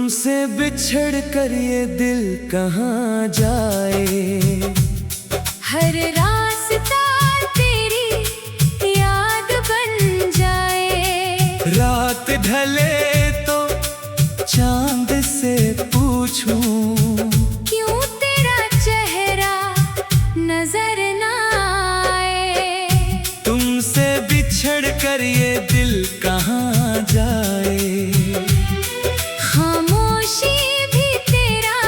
तुमसे बिछड़ कर ये दिल कहाँ जाए। हर रास्ता तेरी याद बन जाए। रात ढले तो चांद से पूछूं, क्यों तेरा चेहरा नजर ना आए। तुमसे बिछड़ कर ये दिल कहाँ जाए। खामोशी भी तेरा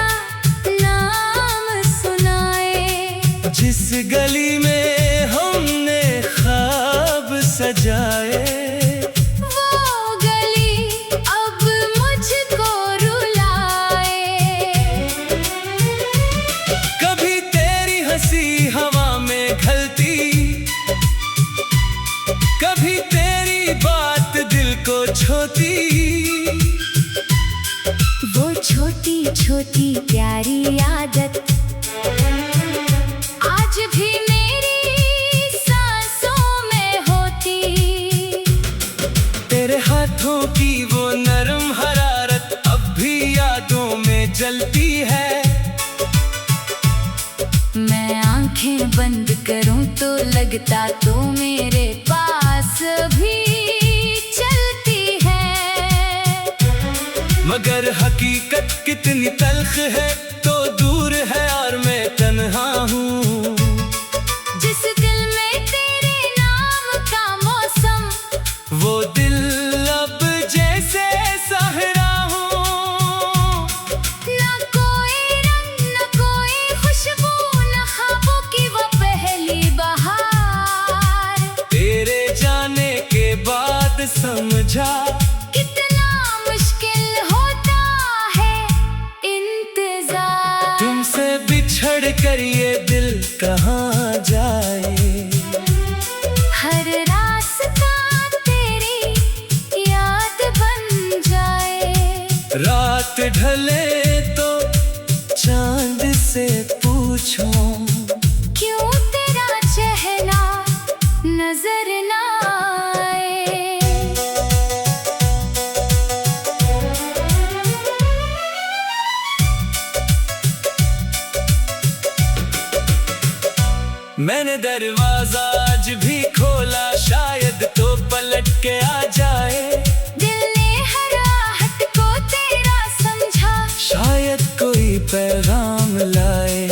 नाम सुनाए। जिस गली में हमने ख्वाब सजाए, वो गली अब मुझको रुलाए। कभी तेरी हंसी हवा में ढलती, कभी तेरी बात दिल को छोती। वो छोटी छोटी प्यारी आदत आज भी मेरी सांसों में होती। तेरे हाथों की वो नरम हरारत अब भी यादों में जलती है। मैं आंखें बंद करूं तो लगता तो मेरे पास भी चलती है। मगर हकीकत कितनी तल्ख है, तो दूर है और मैं तन्हा हूँ। जिस दिल में तेरे नाम का मौसम, वो दिल अब जैसे सहरा हूँ। ना कोई रंग ना कोई खुशबू, ना ख्वाबों की वो पहली बहार। तेरे जाने के बाद समझा कितना मुश्किल होता है इंतजार। तुमसे बिछड़ कर ये दिल कहाँ जाए। हर रास्ता तेरी याद बन जाए। रात ढले तो चांद से पूछूं, क्यों तेरा चेहरा नजर ना आए। मैंने दरवाजा आज भी खोला, शायद तो पलट के आ जाए। दिल ने हर आहट को तेरा समझा, शायद कोई पैगाम लाए।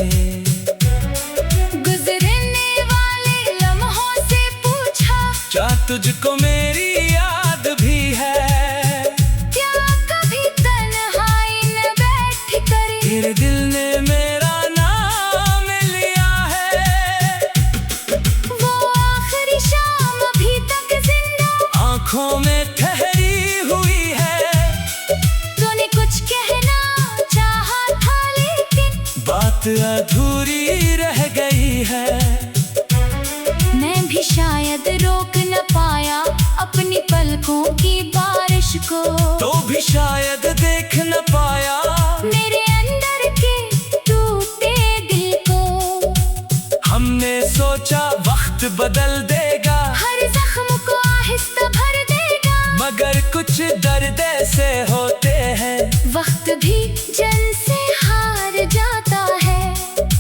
गुजरने वाले लम्हों से पूछा, क्या तुझको मेरी याद भी है। क्या कभी तन्हाई में बैठ कर तेरे दिल ने मेरा नाम लिया है। वो आखिरी शाम अभी तक जिंदा आँखों में ठहरी हुई है। तूने कुछ कहना चाहा था लेकिन बात अधूरी रह गई है। मैं भी शायद रोक न पाया अपनी पलकों की बारिश को। तो भी शायद देख न पाया मेरे अंदर के टूटे दिल को। हमने सोचा वक्त बदल देगा, हर जख्म को आहिस्ता भर देगा। मगर कुछ दर्द से होते हैं। वक्त भी जन से हार जाता है।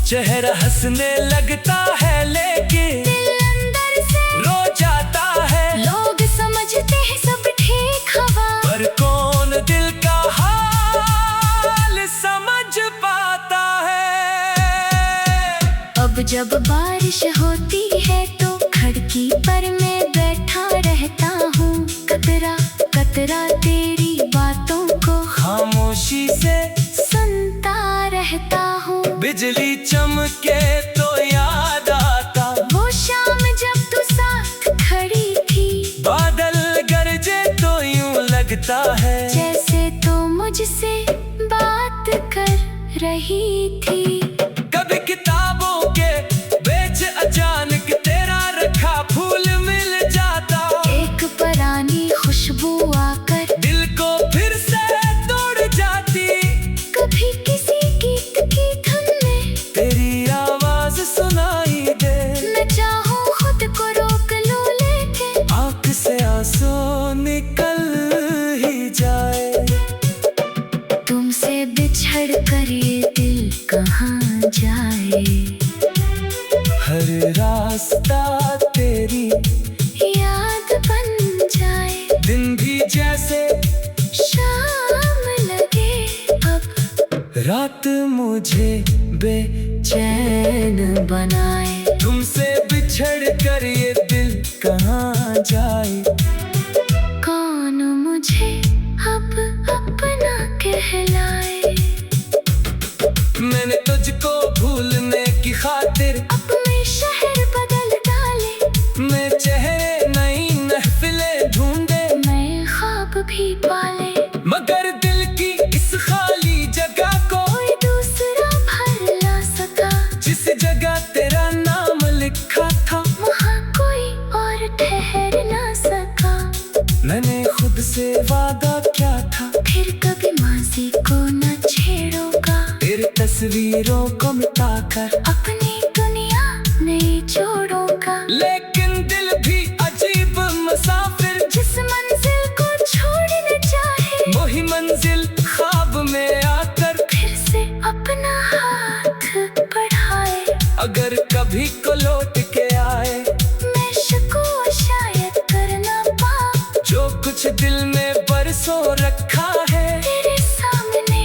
चेहरा हंसने लगता है लेकिन दिल अंदर से रो जाता है। लोग समझते हैं सब ठीक हवा, पर कौन दिल का हाल समझ पाता है। अब जब बारिश होती है तो खिड़की पर मैं बैठा रहता हूँ। कतरा कतरा तेरी बातों को खामोशी से सुनता रहता हूँ। बिजली चमके तो याद आता, वो शाम जब तू साथ खड़ी थी। बादल गरजे तो यूं लगता है जैसे तो मुझसे बात कर रही थी। कभी किताबों के बेच अचानक तेरा रखा फूल मिल जाता। एक पुरानी खुशबू आकर दिल को फिर से तोड़ जाती। कभी किसी गीत की धुन में तेरी आवाज सुनाई दे। मैं चाहूँ खुद को रोक लूं लेकिन आँख से आंसू निकल ही जाए। तुम जाए। हर रास्ता तेरी याद बन जाए। दिन भी जैसे शाम लगे अब, रात मुझे बेचैन बनाए। तुमसे बिछड़ कर ये दिल कहाँ जाए। कौन मुझे अब अपना कहलाए। मैंने तुझको भूलने की खातिर अपने शहर बदल डाले। मैं चेहरे नई महफिलें ढूंढे, मैं ख्वाब भी पाले, मगर दिल की इस खाली जगह को कोई दूसरा भर ना सका। जिस जगह तेरा नाम लिखा था वहाँ कोई और ठहर ना सका। मैंने खुद से वादा किया था, फिर कभी माजी को न छेड़ोगा। तेरी तस्वीरों को मिटाकर अपनी दुनिया नहीं छोड़ोगा। लेकिन दिल भी अजीब मुसाफिर, जिस मंजिल को छोड़ना चाहे, वही मंजिल ख्वाब में आकर फिर से अपना हाथ बढ़ाए। अगर कभी को लौट के आए, मैं शको शायद कर ना पाऊं। जो कुछ दिल में बरसों रखा है तेरे सामने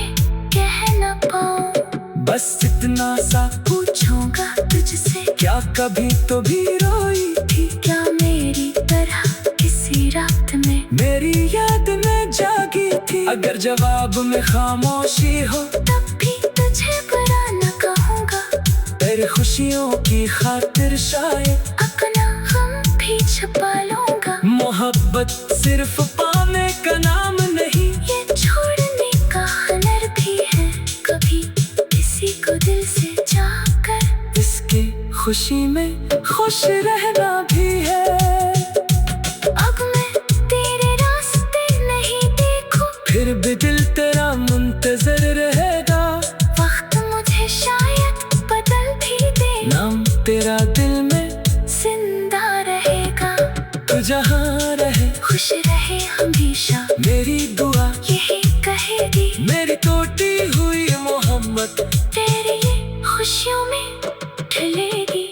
कह ना पाऊं। बस इतना सा पूछूंगा तुझसे, क्या कभी तो भी रोई थी, क्या मेरी तरह किसी रात में मेरी याद में जागी थी। अगर जवाब में खामोशी हो, तब भी तुझे बुरा न कहूँगा। तेरे खुशियों की खातिर शायद अपना गम भी छुपा लूंगा। मोहब्बत सिर्फ पाने का नाम नहीं, ये छोड़ने का हुनर भी है। कभी किसी को दिल से जाकर इसकी खुशी में खुश रहना भी है। अब मैं तेरे रास्ते नहीं देखूं, फिर भी दिल तेरा मुंतजर रहेगा। वक्त मुझे शायद बदल भी दे, नाम तेरा दिल में जिंदा रहेगा। तू जहाँ रहे खुश रहे हमेशा, मेरी दुआ यही कहेगी। मेरी टूटी हुई मोहब्बत तेरी खुशियों में ढलेगी।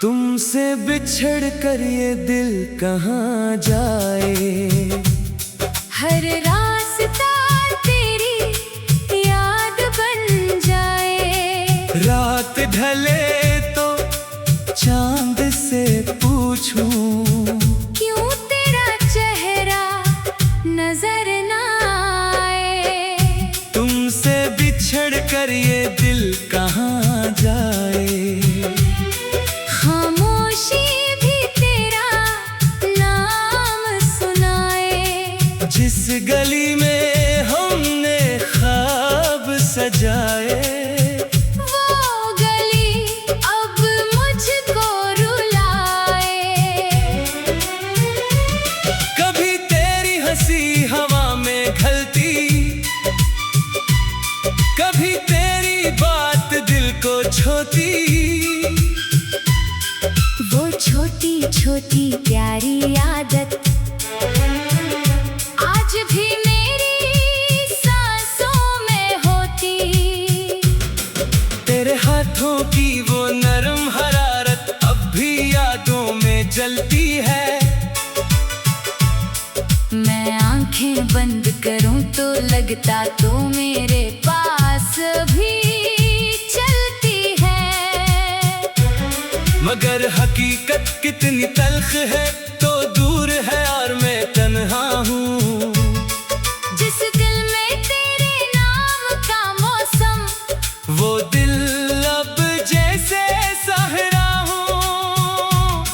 तुमसे बिछड़ कर ये दिल कहाँ जाए। हर रास्ता तेरी याद बन जाए। रात ढले तो चांद से पूछूं, क्यों तेरा चेहरा नजर ना आए। तुमसे बिछड़ कर ये दिल कहाँ जाए। खामोशी भी तेरा नाम सुनाए। जिस गली में हमने ख्वाब सजाए, वो गली अब मुझको रुलाए। कभी तेरी हंसी हवा में ढलती, कभी तेरी बात दिल को छोती। वो छोटी छोटी प्यारी आदत आज भी मेरी सांसों में होती। तेरे हाथों की वो नरम हरारत अब भी यादों में जलती है। मैं आंखें बंद करूं तो लगता तो मेरे पास भी चलती है। मगर हकीकत कितनी तल्ख है, तो दूर है और मैं तन्हा हूँ। जिस दिल में तेरे नाम का मौसम, वो दिल अब जैसे सहरा हूँ।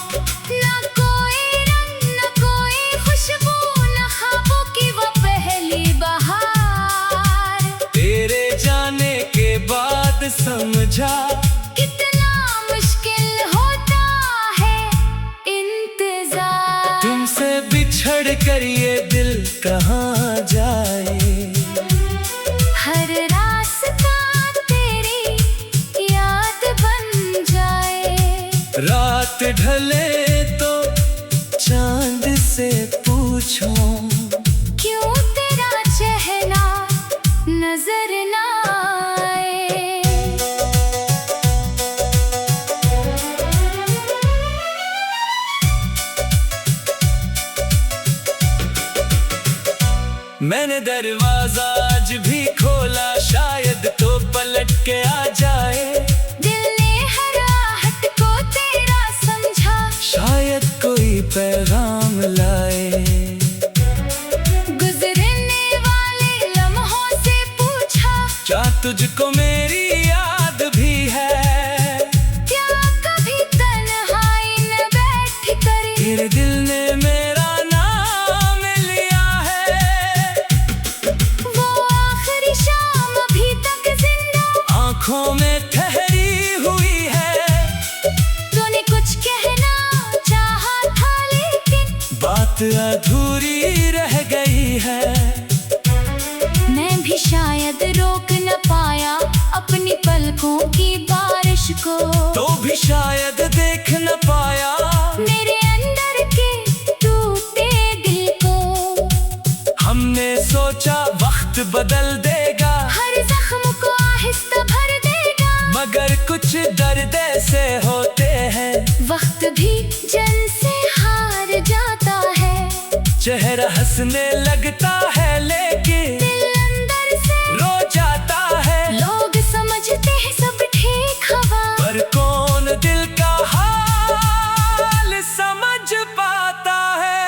ना कोई रंग ना कोई खुशबू, ना ख्वाबों की वो पहली बहार। तेरे जाने के बाद समझा कितना मुश्किल होता है इंतजार। तुमसे बिछड़ कर ये दिल कहाँ जाए। हर रास्ता तेरी मैंने दरवाजा आज भी खोला, शायद तो पलट के आ जाए। दिल ने हर आहट को तेरा समझा, शायद कोई पैगाम लाए। गुजरने वाले लम्हों से पूछा, क्या तुझको मेरी याद भी है? क्या कभी तन्हाई न बैठ कर तेरे दिल ने मेरा नाम लिया है। वो आखिरी शाम अभी तक जिंदा आंखों में ठहरी हुई है। तूने कुछ कहना चाहा था लेकिन बात अधूरी रह गई है। मैं भी शायद रोक न पाया अपनी पलकों की बारिश को, तो भी शायद देख न पाया मेरे अंदर के टूटे दिल को। हमने सोचा वक्त बदल देगा, हर जख्म को आहिस्ता भर देगा, मगर कुछ दर्द से होते हैं। वक्त भी जन से हार जाता है। चेहरा हंसने लगता है लेकिन दिल अंदर से रो जाता है। लोग समझते हैं सब ठीक हवा, पर कौन दिल का हाल समझ पाता है।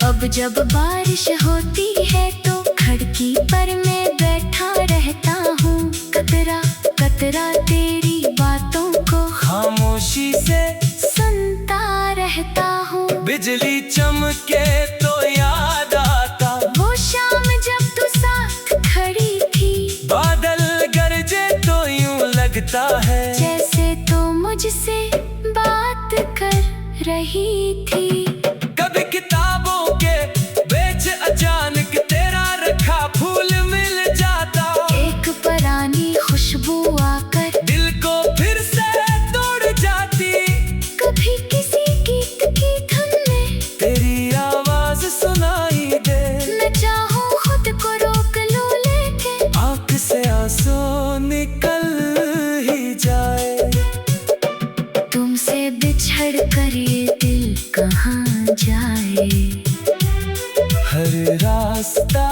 अब जब बारिश होती है तो खिड़की पर मैं बैठा रहता हूँ। कतरा कतरा तेरी बातों को खामोशी से सुनता रहता हूँ। बिजली चमके तो याद आता, वो शाम जब तू साथ खड़ी थी, बादल गरजे तो यूं लगता है जैसे तो मुझसे बात कर रही थी। कभी किताबों के बेच अचानक तेरा रखा फूल मिल जाता। एक पुरानी खुशबू आकर दिल को फिर से तोड़ जाती। कभी किसी गीत की धुन में तेरी आवाज सुनाई दे, मैं चाहूँ खुद को रोक लूँ लेकिन आँख से आंसू निकल ही जाए। तुमसे बिछड़ कर ये दिल कहाँ जाए। हर रास्ता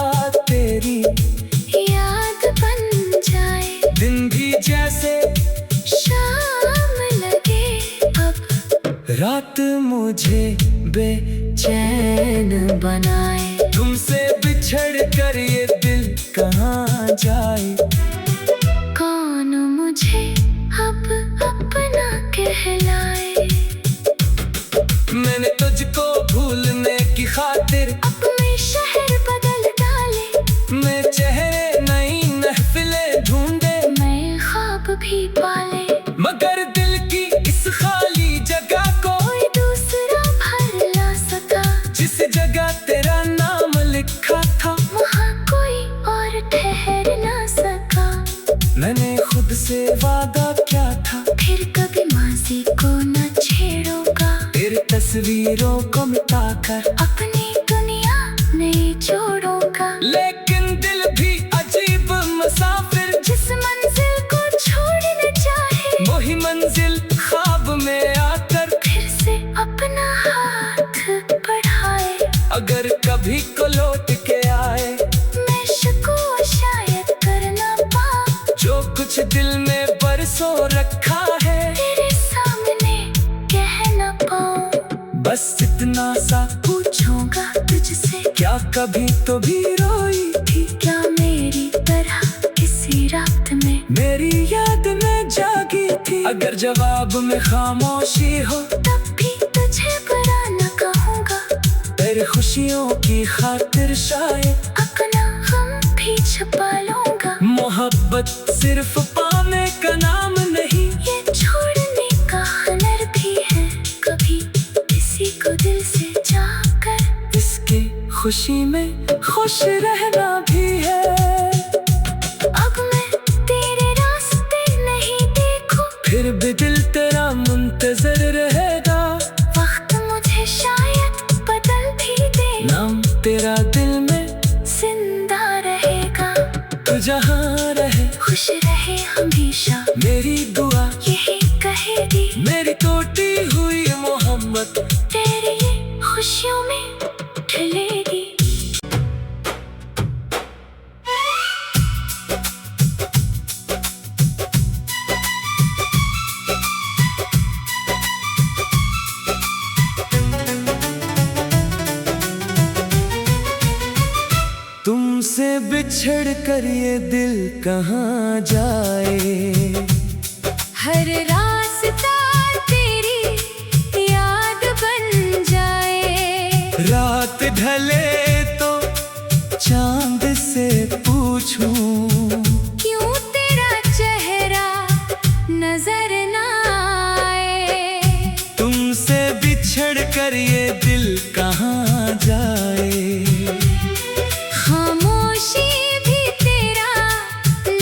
तेरी याद बन जाए, दिन भी जैसे शाम लगे अब रात मुझे बेचैन बनाए। तुमसे बिछड़ कर ये दिल कहाँ जाए। कौन मुझे अब अपना कहलाए। मैंने तुझको भूलने की खातिर अपने शहर बदल डाले, मैं चेहरे नई महफिलें ढूंढे, मैं ख्वाब भी पाले, मगर दिल की इस खाली जगह को कोई दूसरा भर ला सका। जिस जगह तेरा नाम लिखा था वहाँ कोई और ठहर ना सका। मैंने खुद से वादा किया था, फिर कभी माजी को न छेड़ोगा, तेरी तस्वीरों को मिटाकर अपनी दुनिया नहीं छोड़ोगा। लेकिन दिल भी अजीब मुसाफिर, जिस मंजिल को छोड़ना चाहे, वही मंजिल ख्वाब में आकर फिर से अपना हाथ बढ़ाए। अगर कभी को लौट के आए, मैं शकवा शायद कर ना पाऊं, जो कुछ दिल में बरसों रखा है तेरे सामने कह ना पाऊं। बस इतना सा पूछूंगा तुझसे, क्या कभी तो भी रोई थी? क्या मेरी तरह किसी रात में मेरी याद में जागी थी। अगर जवाब में खामोशी हो तब भी तुझे बुरा न कहूँगा। तेरे खुशियों की खातिर शायद अपना गम भी छुपा लूंगा। मोहब्बत सिर्फ पाने का नाम नहीं, ये छोड़ने का हुनर भी है। कभी किसी को दिल से जाकर इसकी खुशी में खुश रहना भी है। अब मैं तेरे रास्ते नहीं देखूं, फिर भी दिल तेरा मुंतजर रहेगा। वक्त मुझे शायद बदल भी दे, नाम तेरा दिल में जिंदा रहेगा। तू जहाँ रहे खुश रहे हमेशा, मेरी दुआ यही कहेगी। मेरी टूटी हुई मोहब्बत तेरी खुशियों में ढलेगी। तुमसे बिछड़ कर ये दिल कहाँ जाए। हर रास्ता तेरी याद बन जाए। रात ढले तो चांद से पूछूं, क्यों तेरा चेहरा नजर ना आए। तुमसे बिछड़ कर ये दिल कहाँ जाए। खामोशी भी तेरा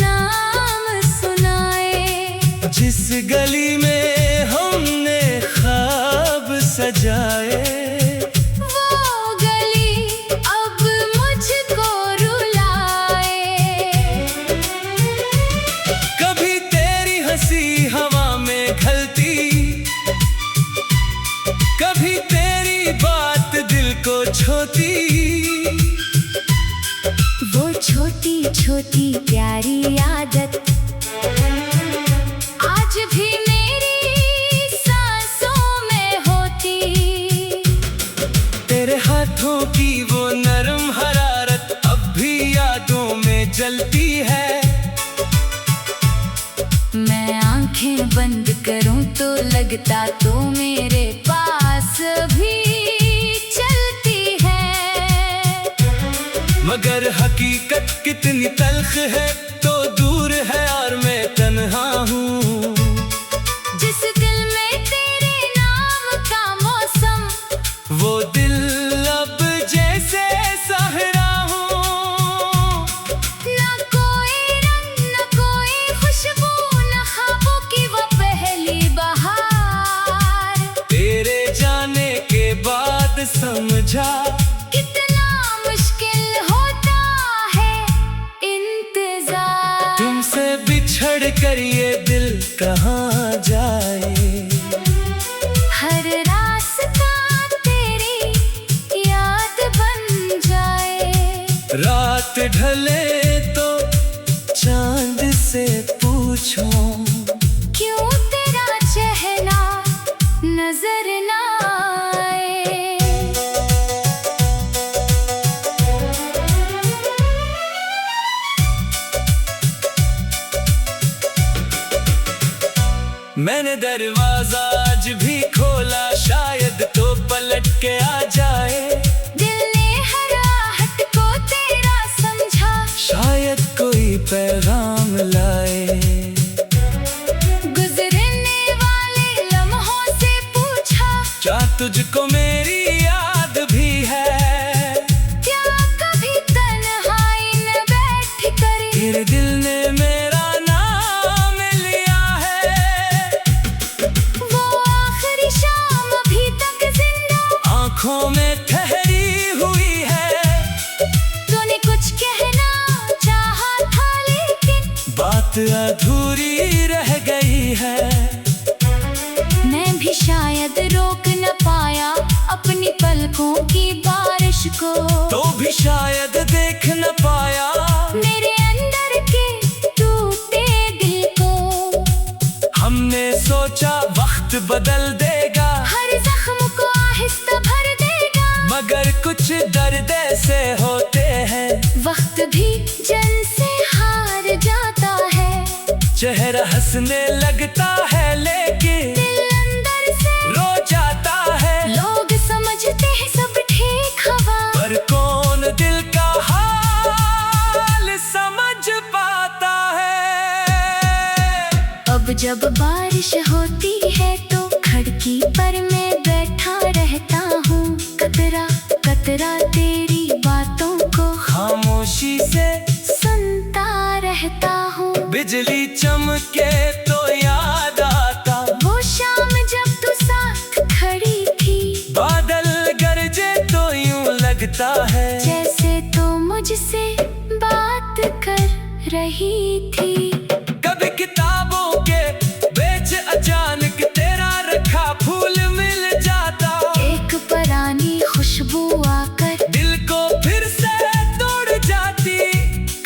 नाम सुनाए। जिस गली में हमने ख्वाब सजाए, वो गली अब मुझको रुलाए। कभी तेरी हंसी हवा में ढलती, कभी तेरी बात दिल को छोती। वो छोटी छोटी प्यारी आदत आज भी मेरी सांसों में होती। तेरे हाथों की वो नरम हरारत अब भी यादों में जलती है। मैं आंखें बंद करूं तो लगता तो मेरे पास भी चलती है। मगर हकीकत कितनी तल्ख है, तो दूर है और मैं तन्हा हूँ। जिस दिल में तेरे नाम का मौसम, वो दिल अब जैसे सहरा हूँ। ना कोई रंग ना कोई खुशबू, ना ख्वाबों की वो पहली बहार। तेरे जाने के बाद समझा कितना मुश्किल होता है इंतजार। तुमसे बिछड़ कर ये दिल कहाँ जाए। हर रास्ता तेरी याद बन जाए। रात ढले तो चांद से पूछूं, क्यों तेरा चेहरा नजर ना आए। मैंने दरवाजा आज भी खोला, शायद तो पलट के आ जाए। दिल ने हर आहट को तेरा समझा, शायद कोई पैगाम लाए। गुजरने वाले लम्हों से पूछा, क्या तुझको मेरी याद भी है। क्या कभी तन्हाई में बैठ कर तेरे दिल ने मेरा नाम लिया है। वो आखिरी शाम अभी तक जिंदा आँखों में ठहरी हुई है। तूने कुछ कहना चाहा था लेकिन बात अधूरी रह गई है। मैं भी शायद रोक न पाया अपनी पलकों की बारिश को। तो भी शायद देख न पाया मेरे अंदर के टूटे दिल को। हमने सोचा वक्त बदल देगा, हर जख्म को आहिस्ता भर देगा। मगर कुछ दर्द से होते हैं। वक्त भी जन से हार जाता है। चेहरा हंसने लगता है लेकिन दिल अंदर से रो जाता है। लोग समझते हैं सब ठीक हवा, पर कौन दिल का हाल समझ पाता है। अब जब बारिश होती है तो खिड़की पर मैं बैठा रहता हूँ। कतरा कतरा तेरी बातों को खामोशी से सुनता रहता हूँ। बिजली चमके तो याद आता, वो शाम जब तू साथ खड़ी थी। बादल गरजे तो यूं लगता है जैसे तो मुझसे बात कर रही थी। कभी किताबों के बेच अचानक तेरा रखा फूल मिल जाता। एक पुरानी खुशबू आकर दिल को फिर से तोड़ जाती।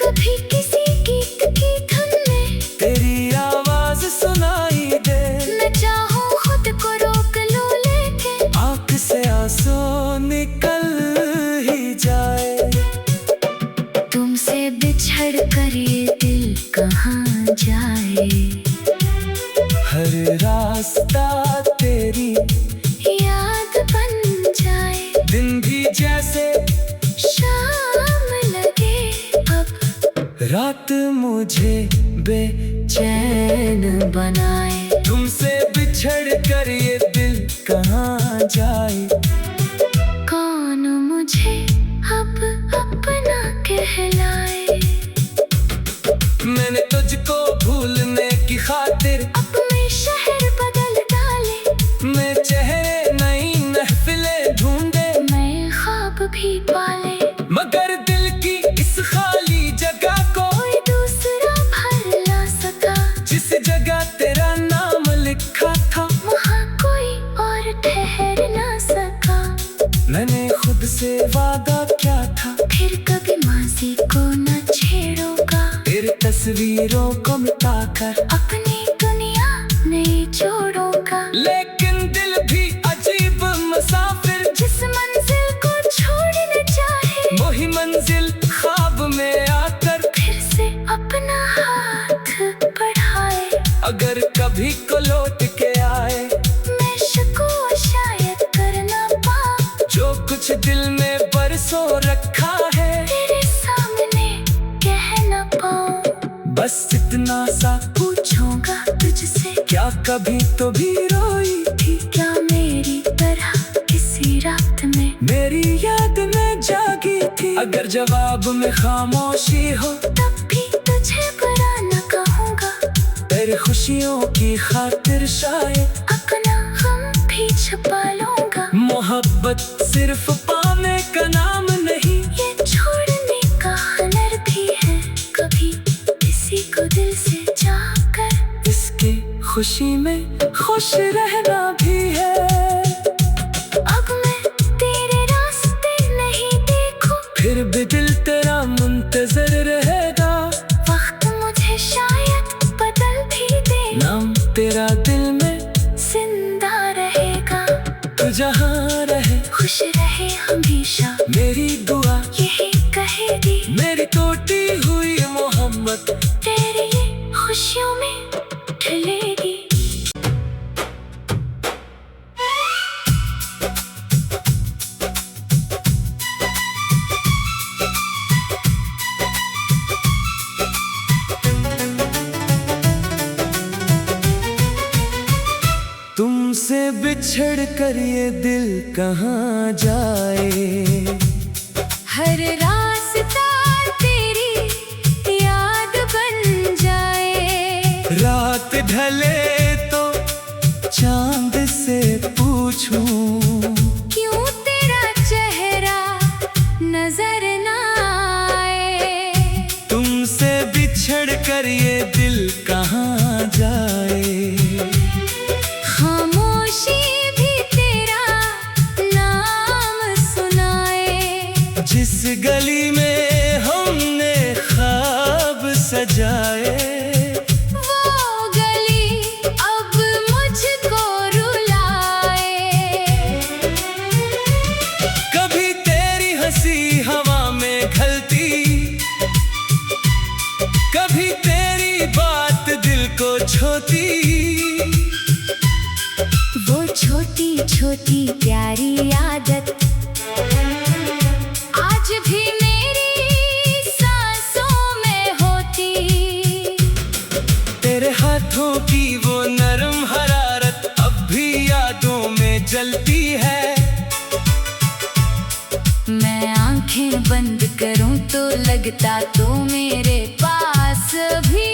कभी किसी गीत की धुन में तेरी आवाज सुनाई दे। मैं चाहूँ खुद को रोक लूं लेकिन आँख से आंसू निकल ही जाए। कहाँ जाए। हर रास्ता तेरी याद बन जाए। दिन भी जैसे शाम लगे अब, रात मुझे बेचैन बनाए। तुमसे बिछड़ कर ये दिल कहाँ जाए। कौन मुझे अब अपना कहलाए। मैंने तुझको भूलने की खातिर अपने शहर बदल डाले। मैं चेहरे नई महफिलें ढूंढे, मैं ख्वाब भी पाले, मगर दिल की इस खाली जगह को कोई दूसरा भर ना सका। जिस जगह तेरा नाम लिखा था वहाँ कोई और ठहर ना सका। मैंने खुद से वादा किया था फिर कभी माजी को न छेड़ोगा। तेरी तस्वीरों को मिटाकर अपनी दुनिया नहीं छोड़ोगा। लेकिन दिल भी अजीब मुसाफिर, जिस मंजिल को छोड़ना चाहे, वही मंजिल ख्वाब में आकर फिर से अपना हाथ बढ़ाए। अगर कभी को लौट के आए, मैं शको शायद कर ना पाऊं। जो कुछ दिल में बरसों रखा है तेरे सामने कह ना पाऊं। बस इतना सा पूछूंगा तुझसे, क्या कभी तो भी रोई थी क्या मेरी तरह किसी रात में मेरी याद में जागी थी। अगर जवाब में खामोशी हो तब भी तुझे बुरा न कहूँगा। तेरी खुशियों की खातिर शायद अपना गम भी छुपा लूंगा। मोहब्बत सिर्फ पाने का नाम नहीं, ये छोड़ने का हुनर भी है। कभी किसी को दिल से जाकर इसकी खुशी में खुश रहना भी है। अब मैं तेरे रास्ते नहीं देखूं, फिर भी दिल तेरा मुंतजर रहेगा। वक्त मुझे शायद बदल भी दे, नाम तेरा दिल में जिंदा रहेगा। तू जहाँ रहे खुश रहे हमेशा, मेरी दुआ यही कहेगी। मेरी टूटी हुई मोहब्बत तेरी ये खुशियों में ढलेगी। तुमसे बिछड़ कर ये दिल कहाँ जाए। हर रास्ता तेरी याद बन जाए। रात ढले तो चांद से पूछूं, क्यों तेरा चेहरा नजर ना आए। तुमसे बिछड़ कर ये दिल कहाँ जाए। खामोशी भी तेरा नाम सुनाए। जिस गली में हमने ख्वाब सजाए, वो गली अब मुझको रुलाए। कभी तेरी हंसी हवा में ढलती, कभी तेरी बात दिल को छोती। वो छोटी छोटी प्यारी आदत आज भी मेरी सांसों में होती। तेरे हाथों की वो नरम हरारत अब भी यादों में जलती है। मैं आंखें बंद करूं तो लगता तो मेरे पास भी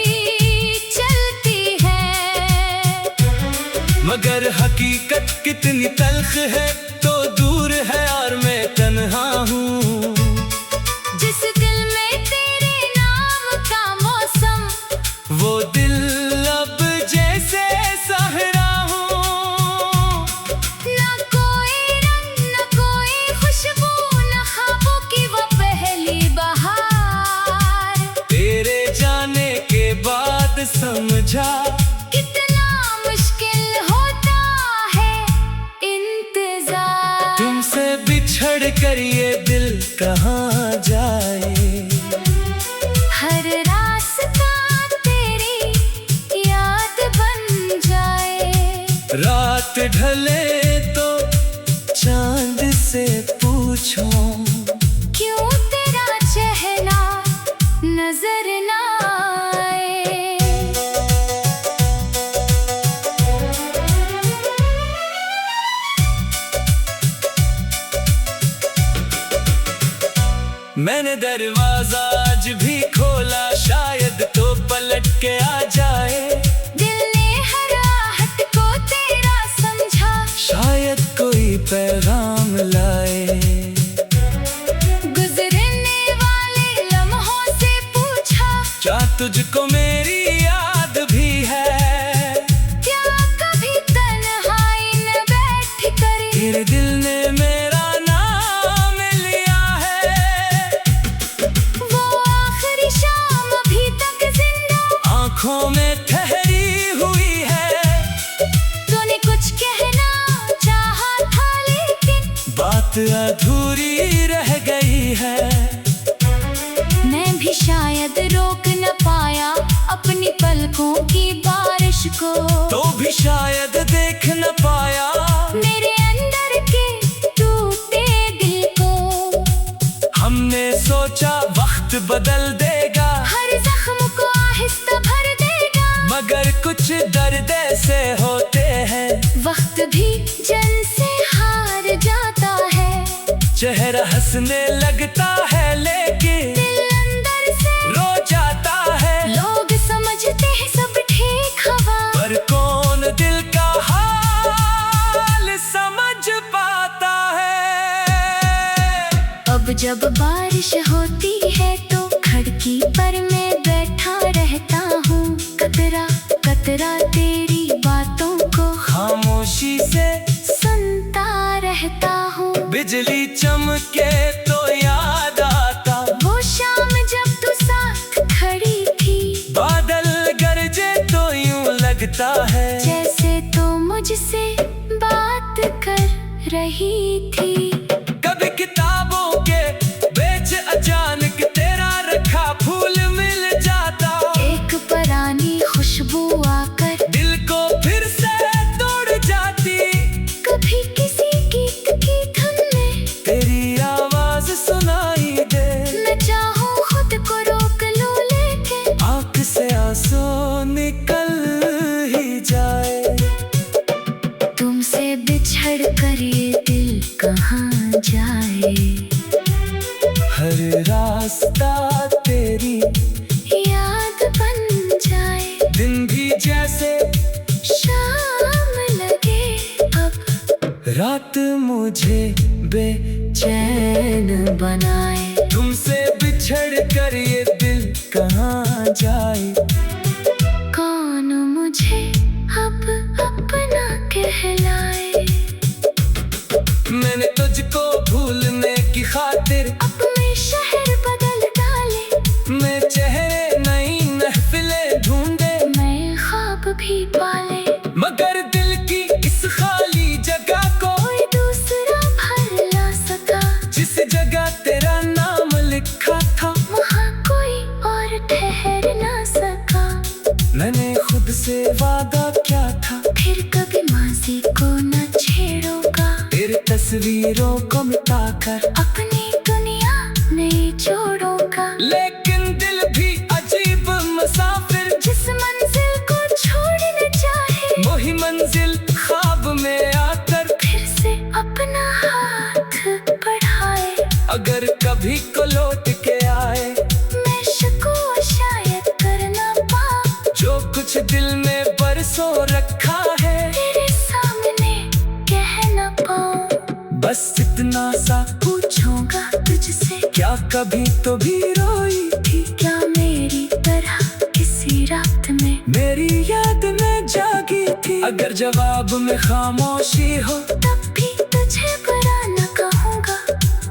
चलती है। मगर हकीकत कितनी तल्ख है, तो दूर है और मैं तन्हा हूँ। जिस दिल में तेरे नाम का मौसम, वो दिल अब जैसे सहरा हूँ। ना कोई रंग ना कोई खुशबू, ना ख्वाबों की वो पहली बहार। तेरे जाने के बाद समझा कितना मुश्किल होता है इंतजार। तुमसे बिछड़ कर ये दिल कहाँ जाए। हर रास्ता उछले तो चांद से पूछो, क्यों तेरा चेहरा नजर ना आए। मैंने दरवाजा आज भी खोला, शायद तो पलट के आ जाए। दिल ने हर आहट को तेरा समझा, शायद कोई पैगाम लाए। गुजरने वाले लम्हों से पूछा, क्या तुझको मेरी याद भी है? क्या कभी तन्हाई न बैठ कर तेरे दिल ने मेरा नाम लिया है। वो आखिरी शाम अभी तक जिंदा आंखों में ठहरी हुई है। तूने कुछ कहना चाहा था लेकिन बात अधूरी रह गई है। मैं भी शायद रोक न पाया अपनी पलकों की बारिश को, तो भी शायद देख न पाया मेरे अंदर के टूटे दिल को। हमने सोचा वक्त बदल देगा, हर जख्म को आहिस्ता भर देगा, मगर कुछ दर्द से होते हैं। वक्त भी जन से हार जाता है। चेहरा हंसने लगता है लेकिन दिल अंदर से रो जाता है। लोग समझते हैं सब ठीक हवा, पर कौन दिल का हाल समझ पाता है। अब जब बारिश होती है तो खिड़की पर मैं बैठा रहता हूँ। कतरा कतरा तेरी बातों को खामोशी से सुनता रहता हूँ। बिजली चमके तो याद आता, वो शाम जब तू साथ खड़ी थी, बादल गरजे तो यूं लगता है जैसे तो मुझसे बात कर रही थी। कभी किताबों के बेच अचानक तेरा रखा फूल मिल जाता। एक पुरानी खुशबू आकर दिल को फिर से तोड़ जाती। कभी किसी गीत की धुन में तेरी आवाज सुनाई दे, मैं चाहूँ खुद को रोक लूं लेकिन आँख से आंसू निकल ही जाए। तुमसे बिछड़ कर ये दिल कहाँ जाए। हर रास्ता तेरी याद बन जाए, दिन भी जैसे शाम लगे अब रात मुझे बेचैन बनाए। तुमसे बिछड़ कर ये दिल कहाँ जाए। कौन मुझे अब अपना कहलाए। मैंने तुझको भूलने की खातिर अपने शहर बदल डाले, मैं चेहरे नई महफिलें ढूंढे, मैं ख्वाब भी पाले, मगर दिल की इस खाली जगह को कोई दूसरा भर ना सका। जिस जगह तेरा नाम लिखा था वहाँ कोई और ठहर ना सका। मैंने खुद से वादा किया था, फिर कभी माजी को न छेड़ोगा। तेरी तस्वीरों को मिटाकर अपनी दुनिया नहीं छोड़ोगा। लेकिन दिल भी अजीब मुसाफिर, जिस मंजिल को छोड़ना चाहे, वही मंजिल ख्वाब में आकर फिर से अपना हाथ बढ़ाए। अगर कभी को लौट के आए, मैं शकवा शायद कर ना पाऊं, जो कुछ दिल में बरसों रखा है तेरे सामने कह ना पाऊं। बस इतना सा पूछूंगा तुझसे, क्या कभी तो भी रोई थी? क्या मेरी तरह किसी रात में मेरी याद में जागी थी। अगर जवाब में खामोशी हो तब भी तुझे बुरा न कहूँगा।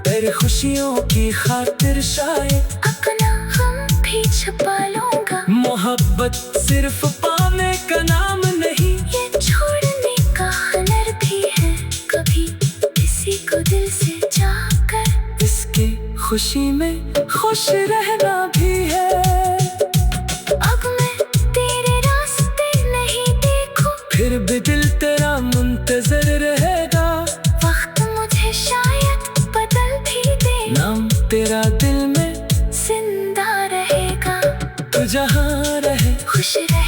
तेरे खुशियों की खातिर शायद अपना गम भी छुपा लूंगा। मोहब्बत सिर्फ पाने का नाम नहीं, ये छोड़ने का हुनर भी है। कभी किसी को दिल से जाकर इसकी खुशी में खुश रहना भी है। अब मैं तेरे रास्ते नहीं देखूं, फिर भी दिल तेरा मुंतजर जहां रहे। खुश रहे।